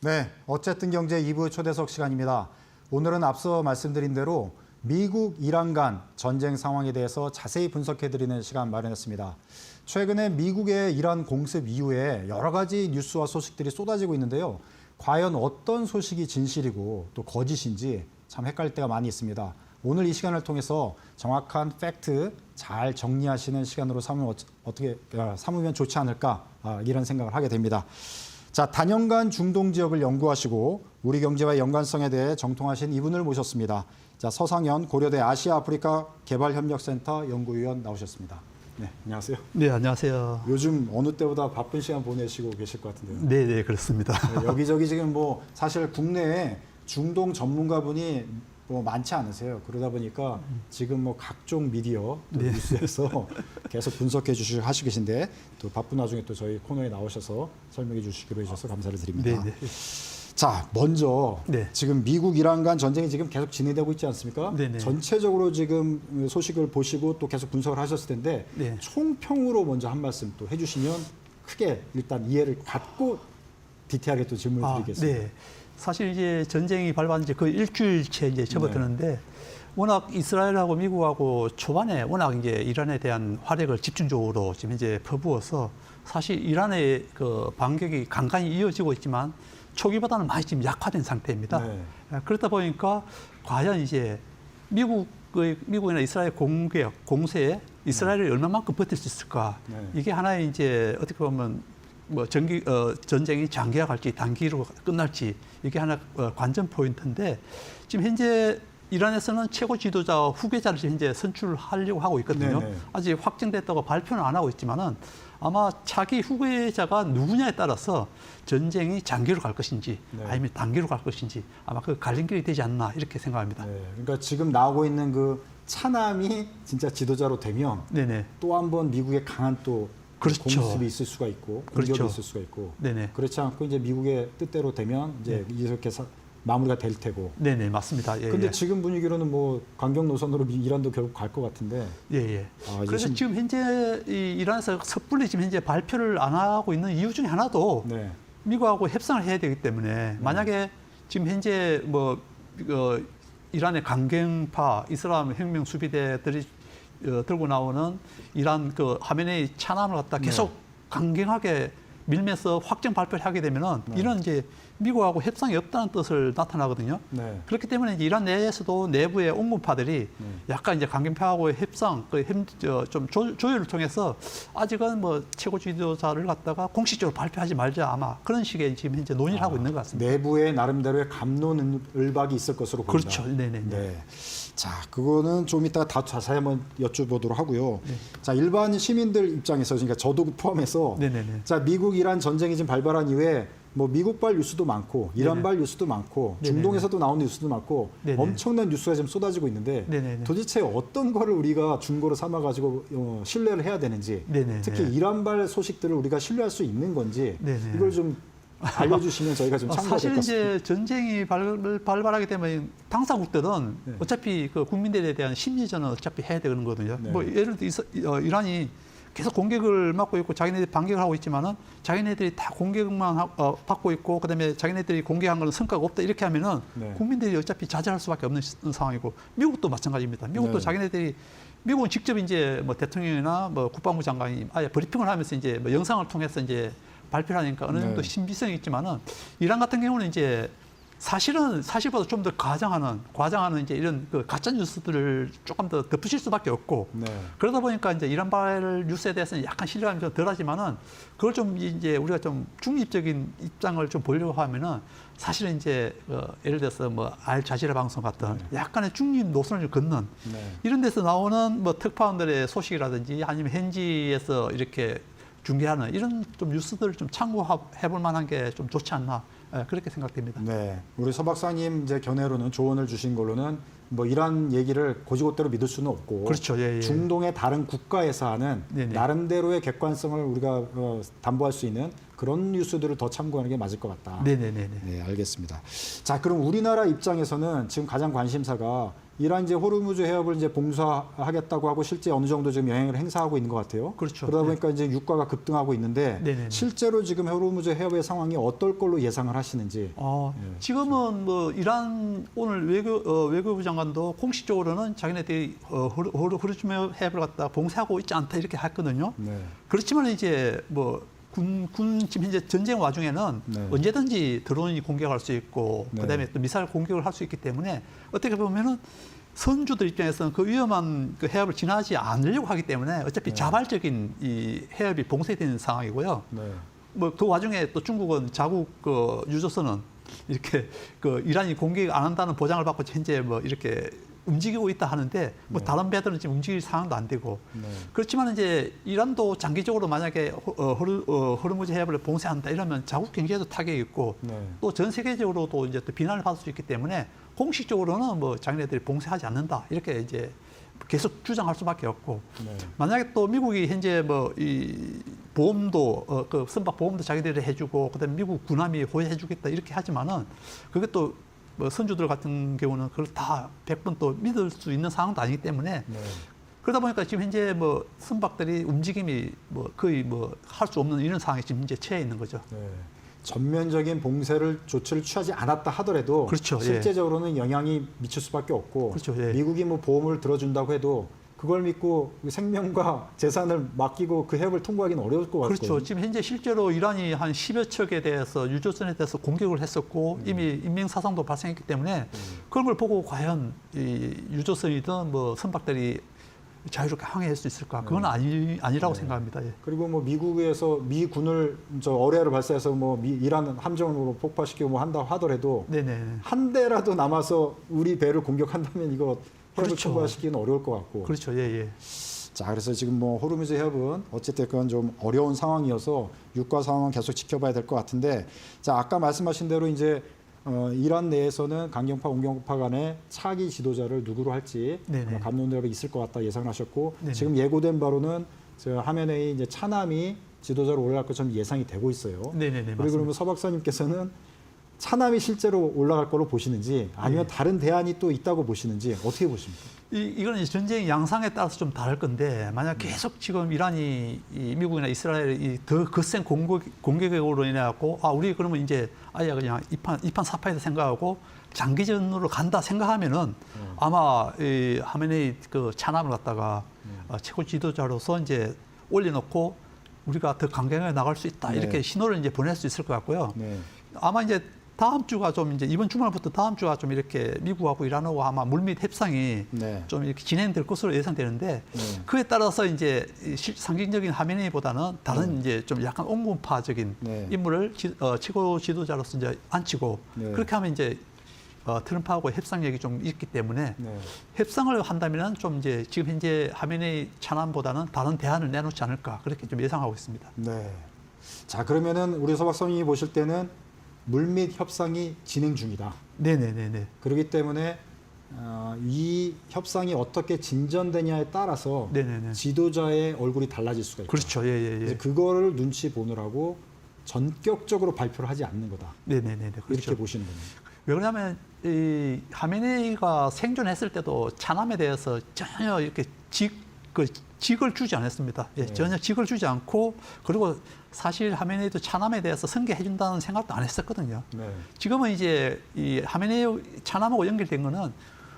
네, 어쨌든 경제 2부 초대석 시간입니다. 오늘은 앞서 말씀드린 대로 미국, 이란 간 전쟁 상황에 대해서 자세히 분석해드리는 시간 마련했습니다. 최근에 미국의 이란 공습 이후에 여러 가지 뉴스와 소식들이 쏟아지고 있는데요. 과연 어떤 소식이 진실이고 또 거짓인지 참 헷갈릴 때가 많이 있습니다. 오늘 이 시간을 통해서 정확한 팩트 잘 정리하시는 시간으로 삼으면 좋지 않을까 이런 생각을 하게 됩니다. 자, 단연간 중동 지역을 연구하시고 우리 경제와의 연관성에 대해 정통하신 이분을 모셨습니다. 자, 서상현 고려대 아시아 아프리카 개발협력센터 연구위원 나오셨습니다. 네, 안녕하세요. 네, 안녕하세요. 요즘 어느 때보다 바쁜 시간 보내시고 계실 것 같은데요. 네, 네, 그렇습니다. 네, 여기저기 지금 사실 국내에 중동 전문가분이 많지 않으세요. 그러다 보니까 지금 각종 미디어 또 네. 뉴스에서 계속 분석해 하시고 계신데 또 바쁜 와중에 또 저희 코너에 나오셔서 설명해 주시기로 해주셔서 감사를 드립니다. 네, 네. 자, 먼저 네. 지금 미국 이란 간 전쟁이 지금 계속 진행되고 있지 않습니까? 네, 네. 전체적으로 지금 소식을 보시고 또 계속 분석을 하셨을 텐데 네. 총평으로 먼저 한 말씀 또 해주시면 크게 일단 이해를 갖고 디테일하게 또 질문을 드리겠습니다. 네. 사실 이제 전쟁이 발발한 지 거의 일주일째 이제 접어드는데 워낙 이스라엘하고 미국하고 초반에 워낙 이제 이란에 대한 화력을 집중적으로 지금 이제 퍼부어서 사실 이란의 그 반격이 간간히 이어지고 있지만 초기보다는 많이 지금 약화된 상태입니다. 네. 그렇다 보니까 과연 이제 미국이나 이스라엘 공세에 이스라엘이 얼마만큼 버틸 수 있을까? 네. 이게 하나의 이제 어떻게 보면 전쟁이 장기화 갈지 단기로 끝날지 이게 하나 관전 포인트인데 지금 현재 이란에서는 최고 지도자 후계자를 현재 선출하려고 하고 있거든요. 네네. 아직 확정됐다고 발표는 안 하고 있지만은 아마 차기 후계자가 누구냐에 따라서 전쟁이 장기로 갈 것인지 네. 아니면 단기로 갈 것인지 아마 그 갈림길이 되지 않나 이렇게 생각합니다. 네, 그러니까 지금 나오고 있는 그 차남이 진짜 지도자로 되면 네네. 또 한 번 미국의 강한 또 그렇죠. 공습이 있을 수가 있고 공격이 그렇죠. 있을 수가 있고 네네. 그렇지 않고 이제 미국의 뜻대로 되면 이제 이렇게 마무리가 될 테고. 네네 맞습니다. 예, 근데 예. 지금 분위기로는 강경 노선으로 이란도 결국 갈 것 같은데. 예, 예. 이제 그래서 지금 현재 이란에서 섣불리 지금 현재 발표를 안 하고 있는 이유 중에 하나도 네. 미국하고 협상을 해야 되기 때문에 만약에 지금 현재 이란의 강경파 이슬람 혁명 수비대들이 들고 나오는 이란 그 하메네이 찬안을 갖다 계속 강경하게 밀면서 확정 발표를 하게 되면은 이런 이제 미국하고 협상이 없다는 뜻을 나타나거든요. 네. 그렇기 때문에 이제 이란 내에서도 내부의 온건파들이 약간 이제 강경파하고의 협상, 좀 조율을 통해서 아직은 최고 지도자를 갖다가 공식적으로 발표하지 말자 아마 그런 식의 지금 현재 논의를 하고 있는 것 같습니다. 내부에 나름대로의 갑론을박이 있을 것으로 보입니다. 그렇죠. 네네. 네. 자, 그거는 좀 이따가 다 자세히 한번 여쭤보도록 하고요. 네. 자, 일반 시민들 입장에서, 그러니까 저도 포함해서, 네네네. 자, 미국 이란 전쟁이 지금 발발한 이후에 미국발 뉴스도 많고, 이란발 뉴스도 많고, 네네네. 중동에서도 나오는 뉴스도 많고, 네네. 엄청난 뉴스가 지금 쏟아지고 있는데, 네네네. 도대체 어떤 거를 우리가 중고로 삼아가지고 신뢰를 해야 되는지, 네네네. 특히 이란발 소식들을 우리가 신뢰할 수 있는 건지, 네네. 이걸 좀 알려주시면 저희가 좀 참고가 될 사실 것 같습니다. 이제 전쟁이 발발하게 되면 당사국들은 어차피 그 국민들에 대한 심리전은 어차피 해야 되는 거거든요. 네. 예를 들어 이란이 계속 공격을 막고 있고 자기네들이 반격을 하고 있지만은 자기네들이 다 공격만 받고 있고 그다음에 자기네들이 공격한 거는 성과가 없다 이렇게 하면은 국민들이 어차피 자제할 수밖에 없는 상황이고 미국도 마찬가지입니다. 미국도 미국은 직접 이제 대통령이나 국방부 장관이 아예 브리핑을 하면서 이제 영상을 통해서 이제 발표를 하니까 어느 정도 신비성이 있지만은 이란 같은 경우는 이제 사실보다 좀 더 과장하는 이제 이런 그 가짜 뉴스들을 조금 더 덧붙일 수밖에 없고 그러다 보니까 이제 이란발 뉴스에 대해서는 약간 신뢰감이 좀 덜하지만은 그걸 좀 이제 우리가 좀 중립적인 입장을 좀 보려고 하면은 사실은 이제 예를 들어서 알자지라 방송 같은 약간의 중립 노선을 좀 걷는 이런 데서 나오는 특파원들의 소식이라든지 아니면 현지에서 이렇게 중계하는 이런 좀 뉴스들을 좀 참고해 볼 만한 게 좀 좋지 않나 그렇게 생각됩니다. 네, 우리 서 박사님 이제 견해로는 조언을 주신 걸로는 뭐 이란 얘기를 고지고대로 믿을 수는 없고 그렇죠. 예, 예. 중동의 다른 국가에서 하는 네네. 나름대로의 객관성을 우리가 담보할 수 있는 그런 뉴스들을 더 참고하는 게 맞을 것 같다. 네네네. 네, 알겠습니다. 자, 그럼 우리나라 입장에서는 지금 가장 관심사가 이란 이제 호르무즈 해협을 이제 봉쇄하겠다고 하고 실제 어느 정도 지금 영향을 행사하고 있는 것 같아요. 그렇죠. 그러다 보니까 이제 유가가 급등하고 있는데 네네네. 실제로 지금 호르무즈 해협의 상황이 어떨 걸로 예상을 하시는지. 예. 지금은 뭐 이란 오늘 외교부 장관도 공식적으로는 자기네들이 호르무즈 해협을 갖다 봉쇄하고 있지 않다 이렇게 했거든요. 네. 그렇지만 이제 뭐 군 지금 현재 전쟁 와중에는 네. 언제든지 드론이 공격할 수 있고 네. 그다음에 또 미사일 공격을 할 수 있기 때문에 어떻게 보면은 선주들 입장에서는 그 위험한 그 해협을 지나지 않으려고 하기 때문에 어차피 네. 자발적인 이 해협이 봉쇄되는 상황이고요. 네. 뭐 그 와중에 또 중국은 자국 그 유조선은 이렇게 그 이란이 공격 안 한다는 보장을 받고 현재 뭐 이렇게 움직이고 있다 하는데 뭐 네. 다른 배들은 지금 움직일 상황도 안 되고 네. 그렇지만 이제 이란도 장기적으로 만약에 호르무즈 해협을 봉쇄한다 이러면 자국 경제에도 타격이 있고 네. 또 전 세계적으로도 이제 또 비난을 받을 수 있기 때문에 공식적으로는 뭐 자기네들이 봉쇄하지 않는다 이렇게 이제 계속 주장할 수밖에 없고 네. 만약에 또 미국이 현재 뭐 이 보험도 그 선박 보험도 자기들이 해주고 그다음에 미국 군함이 호의해주겠다 이렇게 하지만은 그게 또 뭐 선주들 같은 경우는 그걸 다 100번 또 믿을 수 있는 상황도 아니기 때문에 네. 그러다 보니까 지금 현재 뭐 선박들이 움직임이 뭐 거의 뭐 할 수 없는 이런 상황에 지금 이제 처해 있는 거죠. 네. 전면적인 봉쇄를 조치를 취하지 않았다 하더라도 그렇죠. 예. 실제적으로는 영향이 미칠 수밖에 없고 그렇죠. 예. 미국이 뭐 보험을 들어준다고 해도 그걸 믿고 생명과 재산을 맡기고 그 해협을 통과하기는 어려울 것 같거든요. 그렇죠. 지금 현재 실제로 이란이 한 10여 척에 대해서 유조선에 대해서 공격을 했었고 이미 인명사상도 발생했기 때문에 그런 걸 보고 과연 이 유조선이든 뭐 선박들이 자유롭게 항해할 수 있을까? 그건 아니라고 네. 생각합니다. 예. 그리고 뭐 미국에서 미군을 어뢰를 발사해서 뭐 이란 함정을 뭐 폭파시키고 뭐 한다 하더라도 네네. 한 대라도 남아서 우리 배를 공격한다면 이거 해협을 그렇죠. 통과시키기는 어려울 것 같고. 그렇죠. 예, 예. 자, 그래서 지금 뭐 호르무즈 해협은 어쨌든 그건 좀 어려운 상황이어서 유가 상황은 계속 지켜봐야 될 것 같은데, 자, 아까 말씀하신 대로 이제 이란 내에서는 강경파, 온경파 간의 차기 지도자를 누구로 할지 네네. 감론대로 있을 것 같다 예상하셨고, 네네. 지금 예고된 바로는 저 하메네이 이제 차남이 지도자로 올라갈 것처럼 예상이 되고 있어요. 네네네. 그리고 맞습니다. 그러면 서 박사님께서는 차남이 실제로 올라갈 걸로 보시는지 아니면 네. 다른 대안이 또 있다고 보시는지 어떻게 보십니까? 이거는 이제 전쟁 양상에 따라서 좀 다를 건데 만약 계속 지금 이란이 이 미국이나 이스라엘이 더 거센 공격으로 인해 갖고 우리 그러면 이제 아예 그냥 이판 사파이다 생각하고 장기전으로 간다 생각하면은 아마 이 하메네이 그 차남을 갖다가 최고 지도자로서 이제 올려놓고 우리가 더 강경하게 나갈 수 있다 네. 이렇게 신호를 이제 보낼 수 있을 것 같고요. 네. 아마 이제 다음 주가 좀 이제 이번 주말부터 다음 주가 좀 이렇게 미국하고 이란하고 아마 물밑 협상이 네. 좀 이렇게 진행될 것으로 예상되는데 네. 그에 따라서 이제 상징적인 하메네이보다는 다른 이제 좀 약간 온건파적인 네. 인물을 최고 지도자로서 이제 앉히고 네. 그렇게 하면 이제 트럼프하고 협상력이 좀 있기 때문에 네. 협상을 한다면은 좀 이제 지금 현재 하메네이 찬안보다는 다른 대안을 내놓지 않을까 그렇게 좀 예상하고 있습니다. 네. 자, 그러면은 우리 서 박사님이 보실 때는 물밑 협상이 진행 중이다. 네네네네. 그렇기 때문에 이 협상이 어떻게 진전되냐에 따라서 네네네. 지도자의 얼굴이 달라질 수가 있다. 그렇죠. 예예예. 그래서 그거를 눈치 보느라고 전격적으로 발표를 하지 않는 거다. 네네네. 그렇죠. 이렇게 보시는 거예요. 왜 그러냐면 이 하메네이가 생존했을 때도 차남에 대해서 전혀 이렇게 직을 주지 않았습니다. 예, 네. 전혀 직을 주지 않고 그리고 사실 하메네이도 차남에 대해서 승계해 준다는 생각도 안 했었거든요. 네. 지금은 이제 이 하메네이 차남하고 연결된 거는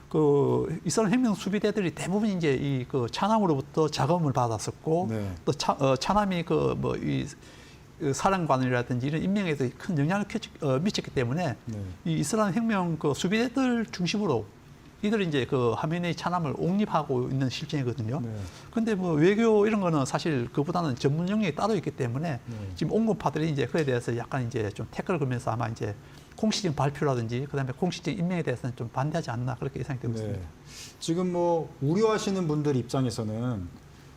그 이스라엘 혁명 수비대들이 대부분 이제 이 그 차남으로부터 자금을 받았었고 네. 또 차남이 그 뭐 이 사령관이라든지 이런 임명에도 큰 영향을 미쳤기 때문에 네. 이 이스라엘 혁명 그 수비대들 중심으로 이들이 이제 그 하메네이 차남을 옹립하고 있는 실정이거든요. 네. 근데 뭐 외교 이런 거는 사실 그보다는 전문 영역이 따로 있기 때문에 네. 지금 온건파들이 이제 그에 대해서 약간 이제 좀 태클을 걸면서 아마 이제 공식적인 발표라든지 그다음에 공식적인 임명에 대해서는 좀 반대하지 않나 그렇게 예상이 되고 있습니다. 지금 뭐 우려하시는 분들 입장에서는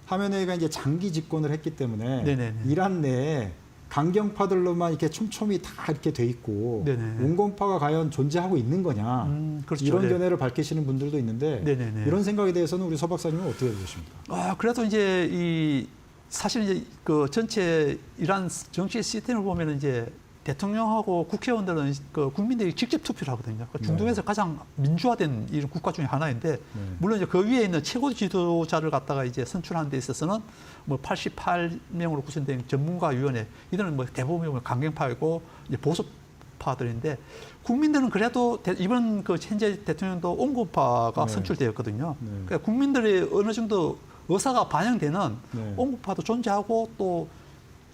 하메네이가 이제 장기 집권을 했기 때문에 네네네. 이란 내에 강경파들로만 이렇게 촘촘히 다 이렇게 돼 있고 네네. 온건파가 과연 존재하고 있는 거냐 그렇죠. 이런 네. 견해를 밝히시는 분들도 있는데 네네네. 이런 생각에 대해서는 우리 서 박사님은 어떻게 보십니까? 그래도 이제 사실 이제 그 전체 이란 정치 시스템을 보면 이제 대통령하고 국회의원들은 그 국민들이 직접 투표를 하거든요. 그 중동에서 가장 민주화된 이런 국가 중에 하나인데 물론 이제 그 위에 있는 최고 지도자를 갖다가 이제 선출하는 데 있어서는 뭐 88명으로 구성된 전문가위원회 이들은 뭐 대부분 강경파이고 이제 보수파들인데 국민들은 그래도 이번 그 현재 대통령도 온건파가 선출되었거든요. 그러니까 국민들의 어느 정도 의사가 반영되는 온건파도 존재하고 또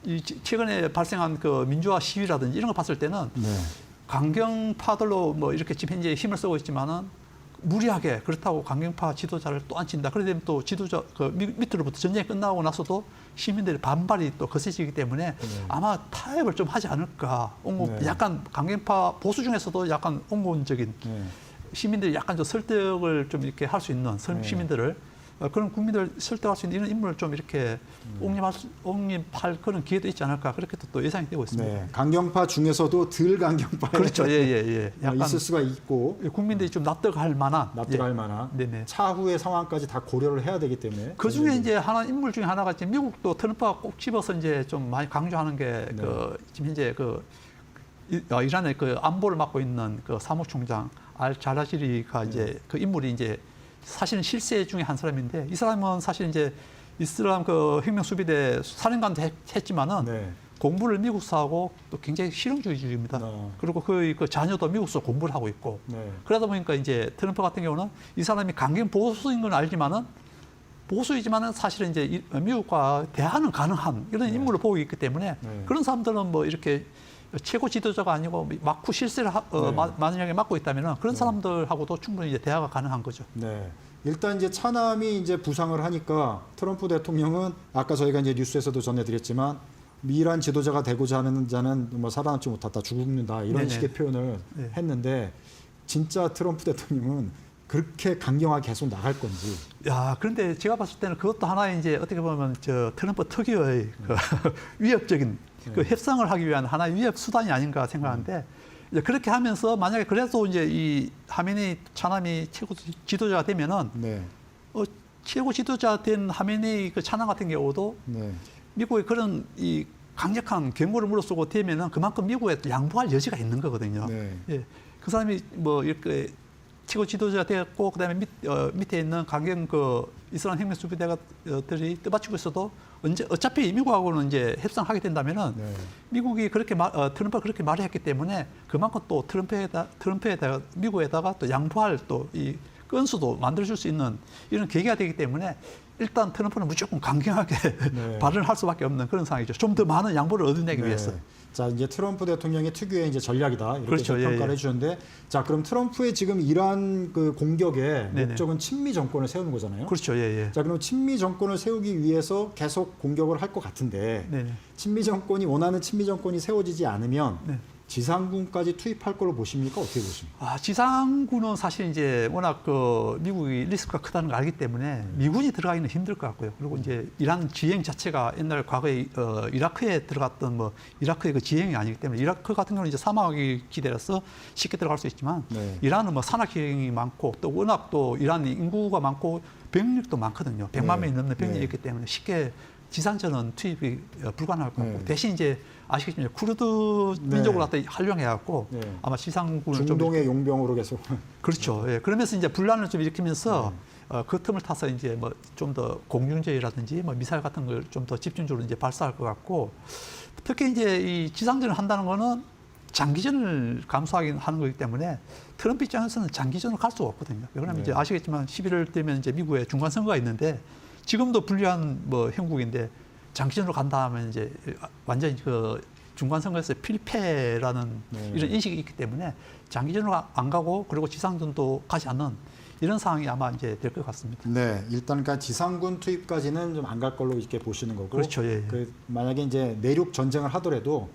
이 최근에 발생한 그 민주화 시위라든지 이런 거 봤을 때는 강경파들로 뭐 이렇게 지금 현재 힘을 쓰고 있지만은 무리하게 그렇다고 강경파 지도자를 또 앉힌다. 그러면 또 지도자 그 밑으로부터 전쟁이 끝나고 나서도 시민들의 반발이 또 거세지기 때문에 아마 타협을 좀 하지 않을까. 약간 강경파 보수 중에서도 약간 온건적인 시민들이 약간 좀 설득을 좀 이렇게 할 수 있는 시민들을 그런 국민들 설득할 수 있는 이런 인물을 좀 이렇게 옹립할 그런 기회도 있지 않을까 그렇게 또 예상이 되고 있습니다. 네, 강경파 중에서도 덜 강경파에 그렇죠. 예. 약간 있을 수가 있고 국민들이 좀 납득할 만한 만한 차후의 상황까지 다 고려를 해야 되기 때문에 그 중에 이제 인물 중에 하나가 이제 미국도 트럼프가 꼭 집어서 이제 좀 많이 강조하는 게 그 지금 현재 이란의 그 안보를 맡고 있는 그 사무총장 알-자라지리가 이제 그 인물이 이제 사실은 실세 중에 한 사람인데 이 사람은 사실 이제 이슬람 그 혁명 수비대 사령관도 했지만은 공부를 미국서 하고 또 굉장히 실용주의자입니다. 그리고 그 자녀도 미국서 공부를 하고 있고 그러다 보니까 이제 트럼프 같은 경우는 이 사람이 강경 보수인 건 알지만은 보수이지만은 사실은 이제 미국과 대화는 가능한 이런 인물을 보고 있기 때문에 그런 사람들은 뭐 이렇게 최고 지도자가 아니고 막후 실세를 만약에 맡고 있다면 그런 사람들하고도 충분히 이제 대화가 가능한 거죠. 네. 일단 이제 차남이 이제 부상을 하니까 트럼프 대통령은 아까 저희가 이제 뉴스에서도 전해드렸지만 이란 지도자가 되고자 하는 자는 뭐 살아남지 못했다, 죽는다 이런 식의 표현을 했는데 진짜 트럼프 대통령은 그렇게 강경하게 계속 나갈 건지. 그런데 제가 봤을 때는 그것도 하나의 이제 어떻게 보면 트럼프 특유의 그 위협적인 그 협상을 하기 위한 하나의 위협 수단이 아닌가 생각하는데 이제 그렇게 하면서 만약에 그래도 이제 이 하메네이 차남이 최고 지도자가 되면은 최고 지도자 된 하메네이 그 차남 같은 경우도 미국의 그런 이 강력한 경고를 물러서고 되면은 그만큼 미국에 양보할 여지가 있는 거거든요. 그 사람이 뭐 이렇게 최고 지도자가 되었고 그다음에 밑에 있는 강경 그 이슬람 혁명 수비대가들이 떠받치고 있어도 어차피 미국하고는 이제 협상하게 된다면은 미국이 그렇게 트럼프가 그렇게 말을 했기 때문에 그만큼 또 트럼프에다가 미국에다가 또 양보할 또 이 건수도 만들어줄 수 있는 이런 계기가 되기 때문에 일단 트럼프는 무조건 강경하게 발언을 할 수밖에 없는 그런 상황이죠. 좀 더 많은 양보를 얻어내기 위해서. 자, 이제 트럼프 대통령의 특유의 이제 전략이다. 이렇게 평가를 해주셨는데, 자, 그럼 트럼프의 지금 이란 그 공격의 목적은 친미 정권을 세우는 거잖아요. 그렇죠. 자, 그럼 친미 정권을 세우기 위해서 계속 공격을 할 것 같은데, 친미 정권이 원하는 친미 정권이 세워지지 않으면 지상군까지 투입할 걸로 보십니까? 어떻게 보십니까? 지상군은 사실 이제 워낙 그 미국이 리스크가 크다는 걸 알기 때문에 미군이 들어가기는 힘들 것 같고요. 그리고 이제 이란 지형 자체가 옛날 과거에 이라크에 들어갔던 뭐 이라크의 그 지형이 아니기 때문에 이라크 같은 경우는 이제 사막이 기대라서 쉽게 들어갈 수 있지만 이란은 뭐 산악 지형이 많고 또 워낙 또 이란 인구가 많고 병력도 많거든요. 100만 명이 넘는 병력이 있기 때문에 쉽게 지상전은 투입이 불가능할 것 같고 대신 이제 아시겠지만 쿠르드 민족을 갖다 활용해갖고 아마 지상군을 중동의 용병으로 계속 그렇죠. 그러면서 이제 분란을 좀 일으키면서 그 틈을 타서 이제 뭐 좀 더 공중제의라든지 뭐 미사일 같은 걸 좀 더 집중적으로 이제 발사할 것 같고 특히 이제 이 지상전을 한다는 거는 장기전을 감수하긴 하는 거기 때문에 트럼프 입장에서는 장기전으로 갈 수가 없거든요. 왜냐하면 이제 아시겠지만 11월 되면 이제 미국에 중간 선거가 있는데 지금도 불리한 뭐 형국인데 장기전으로 간다 하면 이제 완전히 그 중간 선거에서 필패라는 이런 인식이 있기 때문에 장기전으로 안 가고 그리고 지상전도 가지 않는 이런 상황이 아마 이제 될 것 같습니다. 네, 일단 그러니까 지상군 투입까지는 좀 안 갈 걸로 이렇게 보시는 거고, 그렇죠. 그 만약에 이제 내륙 전쟁을 하더라도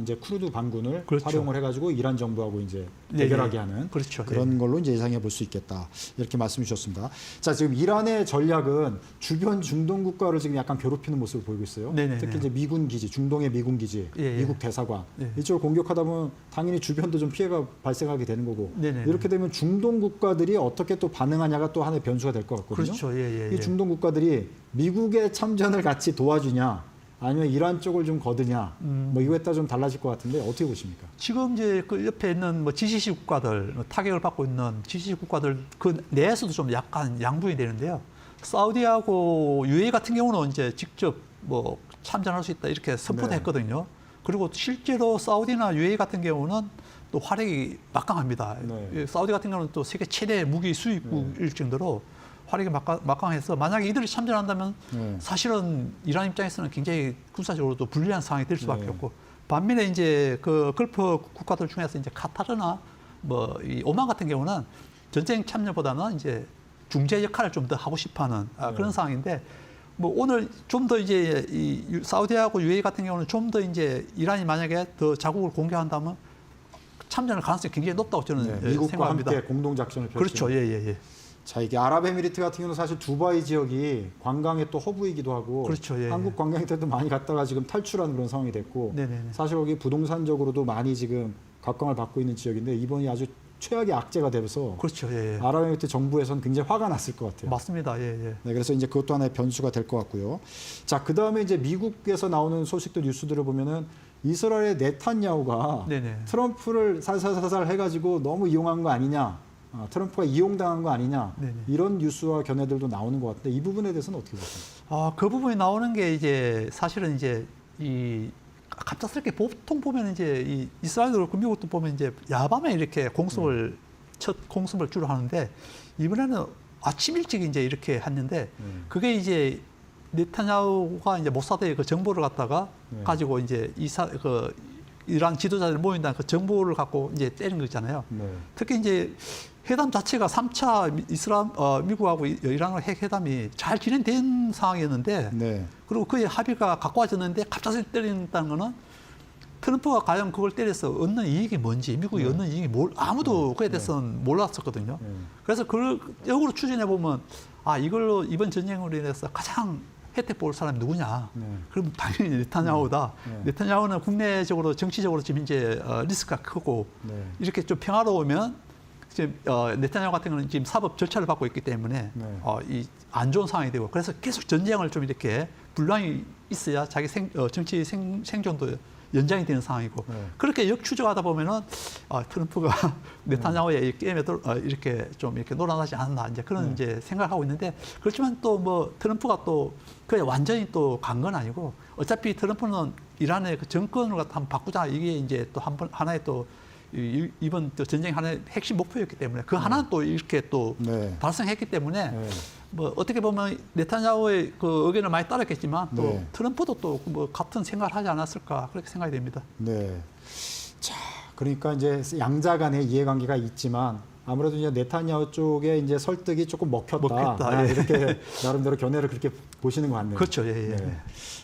이제 쿠르드 반군을 그렇죠. 활용을 해가지고 이란 정부하고 이제 네, 대결하게 네. 하는 그렇죠. 그런 걸로 이제 예상해 볼 수 있겠다. 이렇게 말씀 주셨습니다. 자, 지금 이란의 전략은 주변 중동 국가를 지금 약간 괴롭히는 모습을 보이고 있어요. 네, 네, 특히 네. 이제 미군 기지, 중동의 미군 기지, 예, 예. 미국 대사관 예. 이쪽을 공격하다 보면 당연히 주변도 좀 피해가 발생하게 되는 거고 네, 네, 이렇게 되면 중동 국가들이 어떻게 또 반응하냐가 또 하나의 변수가 될 것 같거든요. 그렇죠. 예, 예, 이 예. 중동 국가들이 미국의 참전을 같이 도와주냐 아니면 이란 쪽을 좀 거드냐 뭐 이거에 따라 좀 달라질 것 같은데 어떻게 보십니까? 지금 이제 그 옆에 있는 뭐 GCC 국가들, 타격을 받고 있는 GCC 국가들 그 내에서도 좀 약간 양분이 되는데요. 사우디하고 UAE 같은 경우는 이제 직접 뭐 참전할 수 있다 이렇게 선포도 네. 했거든요. 그리고 실제로 사우디나 UAE 같은 경우는 또 활약이 막강합니다. 네. 예, 사우디 같은 경우는 또 세계 최대 무기 수입국일 정도로 활약이 막강해서 만약에 이들이 참전한다면 네. 사실은 이란 입장에서는 굉장히 군사적으로도 불리한 상황이 될 수밖에 네. 없고 반면에 이제 그 걸프 국가들 중에서 이제 카타르나 뭐 이 오만 같은 경우는 전쟁 참여보다는 이제 중재 역할을 좀 더 하고 싶어하는 그런 상황인데 뭐 오늘 좀 더 이제 이 사우디하고 UAE 같은 경우는 좀 더 이제 이란이 만약에 더 자국을 공격한다면 참전할 가능성이 굉장히 높다고 저는 미국과 생각합니다. 함께 공동 작전을 펼치는. 그렇죠, 예. 자, 이게 아랍에미리트 같은 경우는 사실 두바이 지역이 관광의 또 허브이기도 하고 그렇죠, 예, 한국 관광객들도 많이 갔다가 지금 탈출하는 그런 상황이 됐고 네네네. 사실 거기 부동산적으로도 많이 지금 각광을 받고 있는 지역인데 이번이 아주 최악의 악재가 되면서 그렇죠, 예. 아랍에미리트 정부에서는 굉장히 화가 났을 것 같아요. 맞습니다, 예. 네, 그래서 이제 그것도 하나의 변수가 될 것 같고요. 자, 그 다음에 이제 미국에서 나오는 소식들 뉴스들을 보면은 이스라엘의 네탄야후가 네네. 트럼프를 살살살살 해가지고 너무 이용한 거 아니냐, 트럼프가 이용당한 거 아니냐 네네. 이런 뉴스와 견해들도 나오는 것 같은데 이 부분에 대해서는 어떻게 보십니까? 그 부분이 나오는 게 이제 사실은 이제 이 갑작스럽게 보통 보면 이제 이 이스라엘도 그렇고 미국도 보면 이제 야밤에 이렇게 공습을 첫 공습을 주로 하는데 이번에는 아침 일찍 이제 이렇게 했는데 그게 이제 네타냐후가 이제 모사드의 그 정보를 갖다가 가지고 이제 이란 지도자들 모인다는 그 정보를 갖고 이제 때린 거잖아요. 네. 특히 이제 회담 자체가 3차 미국하고 이란의 핵회담이 잘 진행된 상황이었는데 네. 그리고 그의 합의가 가까워졌는데 갑자기 때린다는 거는 트럼프가 과연 그걸 때려서 얻는 이익이 뭔지 미국이 얻는 이익이 아무도 그에 대해서는 몰랐었거든요. 그래서 그걸 역으로 추진해 보면 이걸로 이번 전쟁으로 인해서 가장 혜택 볼 사람이 누구냐? 그럼 당연히 네타냐후다. 네타냐후는 국내적으로 정치적으로 지금 이제 리스크가 크고 이렇게 좀 평화로우면 지금 네타냐후 같은 경우는 지금 사법 절차를 받고 있기 때문에 이 안 좋은 상황이 되고 그래서 계속 전쟁을 좀 이렇게 분량이 있어야 자기 정치 생존도 연장이 되는 상황이고 그렇게 역추적하다 보면은 트럼프가 네타냐후의 이 게임에 이렇게 좀 이렇게 놀아나지 않았나 이제 그런 이제 생각하고 있는데 그렇지만 또 뭐 트럼프가 또 그게 완전히 또 간 건 아니고 어차피 트럼프는 이란의 그 정권을 갖다 한번 바꾸자 이게 이제 또 하나의 또 이번 또 전쟁 하나의 핵심 목표였기 때문에 그 하나는 또 이렇게 또 달성했기 때문에 뭐 어떻게 보면 네타냐후의 그 의견을 많이 따랐겠지만 또 트럼프도 또 뭐 같은 생각을 하지 않았을까 그렇게 생각이 됩니다. 네. 자, 그러니까 이제 양자 간의 이해관계가 있지만 아무래도 이제 네타냐후 쪽에 이제 설득이 조금 먹혔다. 이렇게 나름대로 견해를 그렇게 보시는 것 같네요. 그렇죠. 예.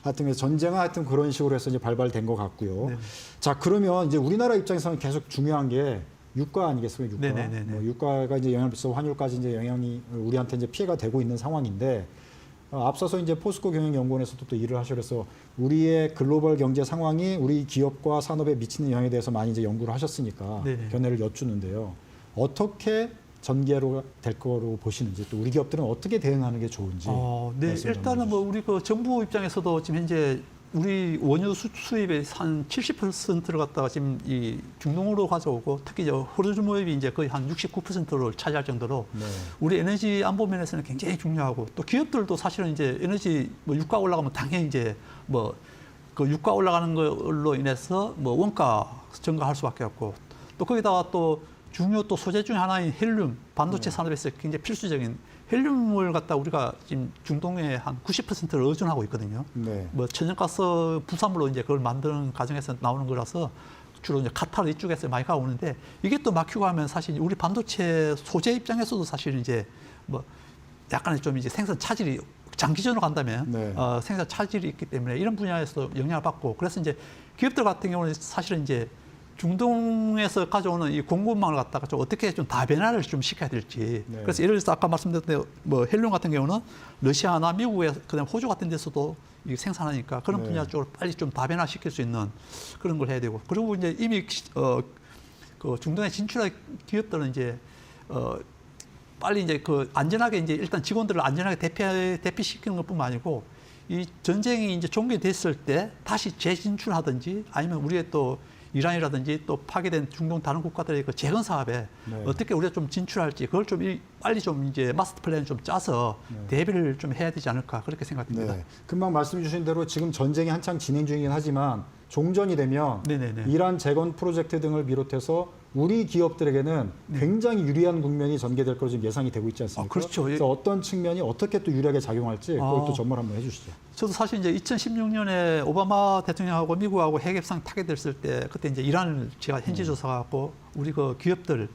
하여튼 전쟁은 하여튼 그런 식으로 해서 이제 발발된 것 같고요. 자, 그러면 이제 우리나라 입장에서는 계속 중요한 게 유가 아니겠습니까? 유가. 뭐 유가가 이제 영향을 미쳐서 환율까지 이제 영향이 우리한테 이제 피해가 되고 있는 상황인데 앞서서 이제 포스코 경영연구원에서도 또 일을 하셔서 우리의 글로벌 경제 상황이 우리 기업과 산업에 미치는 영향에 대해서 많이 이제 연구를 하셨으니까 견해를 여쭈는데요. 어떻게 전개로 될 거로 보시는지 또 우리 기업들은 어떻게 대응하는 게 좋은지. 일단은 뭐 우리 그 정부 입장에서도 지금 현재 우리 원유 수입의 한 70%를 갖다가 지금 이 중동으로 가져오고 특히 호르즈 모입이 이제 거의 한 69%를 차지할 정도로 우리 에너지 안보 면에서는 굉장히 중요하고 또 기업들도 사실은 이제 에너지 뭐 유가 올라가면 당연히 이제 뭐 그 유가 올라가는 걸로 인해서 뭐 원가 증가할 수밖에 없고 또 거기다가 또 중요 또 소재 중에 하나인 헬륨 반도체 산업에서 굉장히 필수적인 헬륨을 갖다 우리가 지금 중동에 한 90%를 의존하고 있거든요. 뭐 천연가스 부산물로 이제 그걸 만드는 과정에서 나오는 거라서 주로 이제 카타르 이쪽에서 많이 가오는데 이게 또 막히고 하면 사실 우리 반도체 소재 입장에서도 사실 이제 뭐 약간의 좀 이제 생산 차질이 장기전으로 간다면 네. 생산 차질이 있기 때문에 이런 분야에서 영향을 받고 그래서 이제 기업들 같은 경우는 사실은 이제 중동에서 가져오는 이 공급망을 갖다가 좀 어떻게 좀 다변화를 좀 시켜야 될지. 네. 그래서 예를 들어서 아까 말씀드렸던 뭐 헬륨 같은 경우는 러시아나 미국에 그다음 호주 같은 데서도 이 생산하니까 그런 네. 분야 쪽으로 빨리 좀 다변화 시킬 수 있는 그런 걸 해야 되고. 그리고 이제 이미 그 중동에 진출한 기업들은 이제 빨리 이제 그 안전하게 이제 일단 직원들을 안전하게 대피시키는 것뿐만 아니고 이 전쟁이 이제 종료됐을 때 다시 재진출하든지 아니면 우리의 또 이란이라든지 또 파괴된 중동 다른 국가들의 그 재건 사업에 네. 어떻게 우리가 좀 진출할지 그걸 좀 빨리 좀 이제 마스터 플랜을 좀 짜서 네. 대비를 좀 해야 되지 않을까 그렇게 생각됩니다. 네. 금방 말씀 주신 대로 지금 전쟁이 한창 진행 중이긴 하지만 종전이 되면 네네네. 이란 재건 프로젝트 등을 비롯해서 우리 기업들에게는 굉장히 유리한 국면이 전개될 것으로 지금 예상이 되고 있지 않습니까? 그렇죠. 그래서 어떤 측면이 어떻게 또 유리하게 작용할지 그걸 또 아. 전말 한번 해주시죠. 저도 사실 이제 2016년에 오바마 대통령하고 미국하고 핵협상 타결됐을 때 그때 이제 이란을 제가 현지 조사하고 우리 그 기업들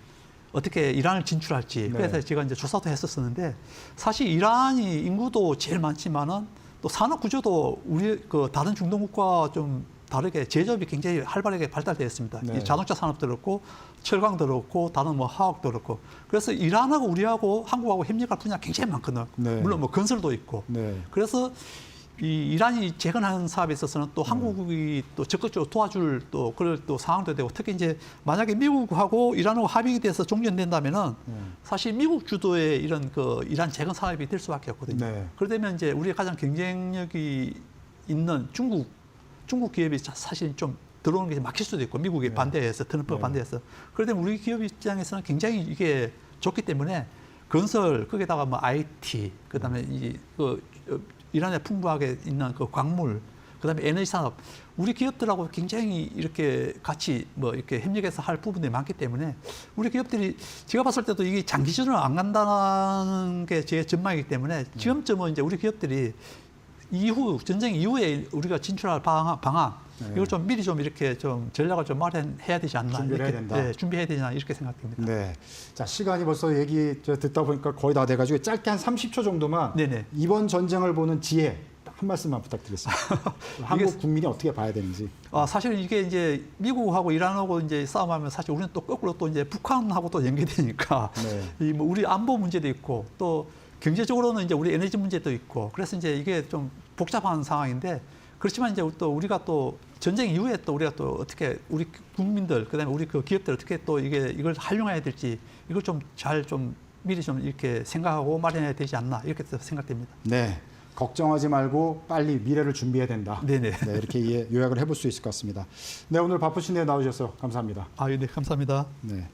어떻게 이란을 진출할지 네. 그래서 제가 이제 조사도 했었었는데 사실 이란이 인구도 제일 많지만은 또 산업 구조도 우리 그 다른 중동 국가와 좀 다르게 제조업이 굉장히 활발하게 발달되어 있습니다. 네. 이 자동차 산업도 그렇고 철강도 그렇고 다른 뭐 화학도 그렇고 그래서 이란하고 우리하고 한국하고 협력할 분야 굉장히 많거든요. 네. 물론 뭐 건설도 있고 네. 그래서 이 이란이 재건하는 사업에 있어서는 또 한국이 또 적극적으로 도와줄 또 그럴 또 상황도 되고 특히 이제 만약에 미국하고 이란하고 합의가 돼서 종전된다면은 사실 미국 주도의 이런 그 이란 재건 사업이 될 수밖에 없거든요. 네. 그러다면 이제 우리가 가장 경쟁력이 있는 중국 기업이 사실 좀 들어오는 게 막힐 수도 있고 미국이 네. 반대해서 트럼프가 네. 반대해서 그러면 우리 기업 입장에서는 굉장히 이게 좋기 때문에 건설 거기다가 뭐 IT 그다음에 이그 이란에 풍부하게 있는 그 광물 그다음에 에너지 산업 우리 기업들하고 굉장히 이렇게 같이 뭐 이렇게 협력해서 할 부분들이 많기 때문에 우리 기업들이 제가 봤을 때도 이게 장기전으로 안 간다는 게 제 전망이기 때문에 지금쯤은 이제 우리 기업들이 이후 전쟁 이후에 우리가 진출할 방안 네. 이걸 좀 미리 좀 이렇게 좀 전략을 좀 마련해야 되지 않나 준비를 이렇게 해야 된다. 네, 준비해야 되나 이렇게 생각됩니다. 네. 자, 시간이 벌써 얘기 듣다 보니까 거의 다 돼가지고 짧게 한 30초 정도만 네네. 이번 전쟁을 보는 지혜 한 말씀만 부탁드리겠습니다. 한국 국민이 어떻게 봐야 되는지. 사실은 이게 이제 미국하고 이란하고 이제 싸움하면 사실 우리는 또 거꾸로 또 이제 북한하고 또 연계되니까 네. 이 뭐 우리 안보 문제도 있고 또 경제적으로는 이제 우리 에너지 문제도 있고 그래서 이제 이게 좀 복잡한 상황인데 그렇지만 이제 또 우리가 또 전쟁 이후에 또 우리가 또 어떻게 우리 국민들 그다음에 우리 그 기업들 어떻게 또 이걸 활용해야 될지 이걸 좀 잘 좀 미리 좀 이렇게 생각하고 마련해야 되지 않나 이렇게 생각됩니다. 네. 걱정하지 말고 빨리 미래를 준비해야 된다. 네네. 네, 이렇게 요약을 해볼 수 있을 것 같습니다. 네, 오늘 바쁘신데 나오셔서 감사합니다. 네, 감사합니다. 네.